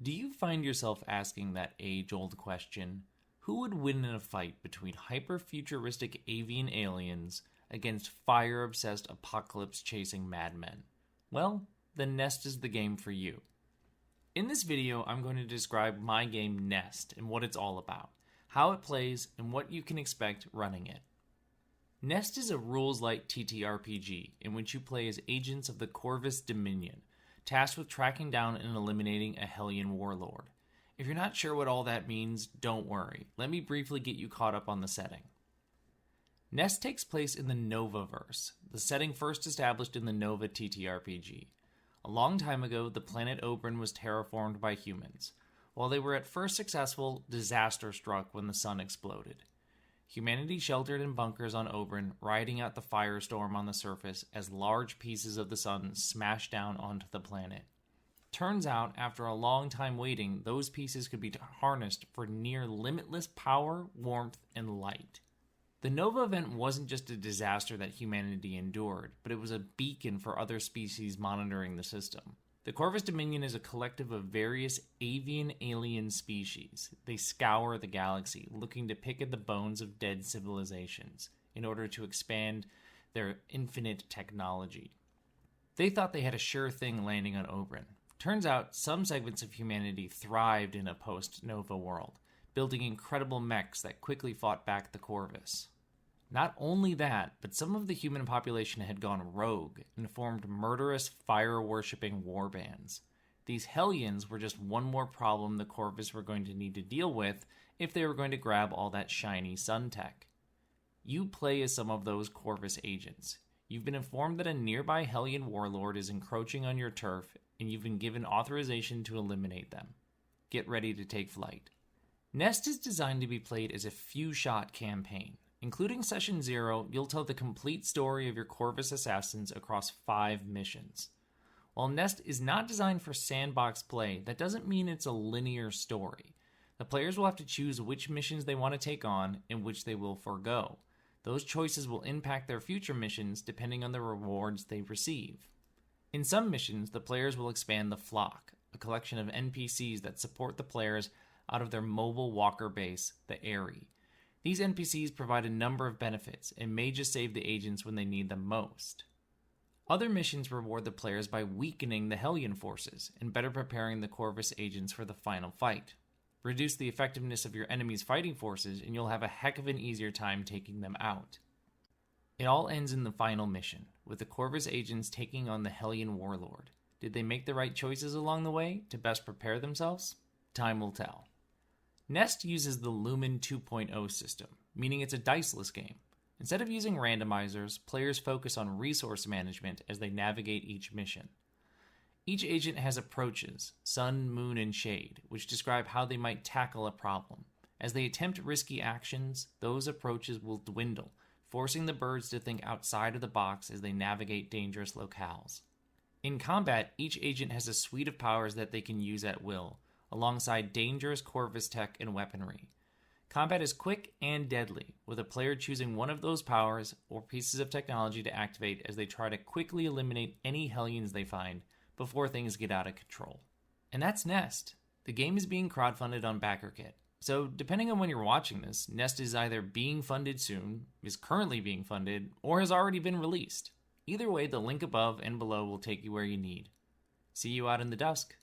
Do you find yourself asking that age-old question, who would win in a fight between hyper-futuristic avian aliens against fire-obsessed apocalypse-chasing madmen? Well, then Nest is the game for you. In this video, I'm going to describe my game Nest and what it's all about, how it plays, and what you can expect running it. Nest is a rules-light TTRPG in which you play as agents of the Corvus Dominion, tasked with tracking down and eliminating a Hellion warlord. If you're not sure what all that means, don't worry. Let me briefly get you caught up on the setting. Nest takes place in the NOVAverse, the setting first established in the Nova TTRPG. A long time ago, the planet Oberon was terraformed by humans. While they were at first successful, disaster struck when the sun exploded. Humanity sheltered in bunkers on Oberon, riding out the firestorm on the surface as large pieces of the sun smashed down onto the planet. Turns out, after a long time waiting, those pieces could be harnessed for near limitless power, warmth, and light. The Nova event wasn't just a disaster that humanity endured, but it was a beacon for other species monitoring the system. The Corvus Dominion is a collective of various avian alien species. They scour the galaxy, looking to pick at the bones of dead civilizations in order to expand their infinite technology. They thought they had a sure thing landing on Oberon. Turns out, some segments of humanity thrived in a post-Nova world, building incredible mechs that quickly fought back the Corvus. Not only that, but some of the human population had gone rogue and formed murderous, fire-worshipping warbands. These Hellions were just one more problem the Corvus were going to need to deal with if they were going to grab all that shiny sun tech. You play as some of those Corvus agents. You've been informed that a nearby Hellion warlord is encroaching on your turf, and you've been given authorization to eliminate them. Get ready to take flight. Nest is designed to be played as a few-shot campaign. Including Session 0, you'll tell the complete story of your Corvus assassins across 5 missions. While Nest is not designed for sandbox play, that doesn't mean it's a linear story. The players will have to choose which missions they want to take on and which they will forego. Those choices will impact their future missions depending on the rewards they receive. In some missions, the players will expand the Flock, a collection of NPCs that support the players out of their mobile walker base, the Airy. These NPCs provide a number of benefits and may just save the agents when they need them most. Other missions reward the players by weakening the Hellion forces and better preparing the Corvus agents for the final fight. Reduce the effectiveness of your enemy's fighting forces and you'll have a heck of an easier time taking them out. It all ends in the final mission, with the Corvus agents taking on the Hellion warlord. Did they make the right choices along the way to best prepare themselves? Time will tell. Nest uses the Lumen 2.0 system, meaning it's a diceless game. Instead of using randomizers, players focus on resource management as they navigate each mission. Each agent has approaches, sun, moon, and shade, which describe how they might tackle a problem. As they attempt risky actions, those approaches will dwindle, forcing the birds to think outside of the box as they navigate dangerous locales. In combat, each agent has a suite of powers that they can use at will, alongside dangerous Corvus tech and weaponry. Combat is quick and deadly, with a player choosing one of those powers or pieces of technology to activate as they try to quickly eliminate any Hellions they find before things get out of control. And that's Nest. The game is being crowdfunded on BackerKit, so depending on when you're watching this, Nest is either being funded soon, is currently being funded, or has already been released. Either way, the link above and below will take you where you need. See you out in the dusk.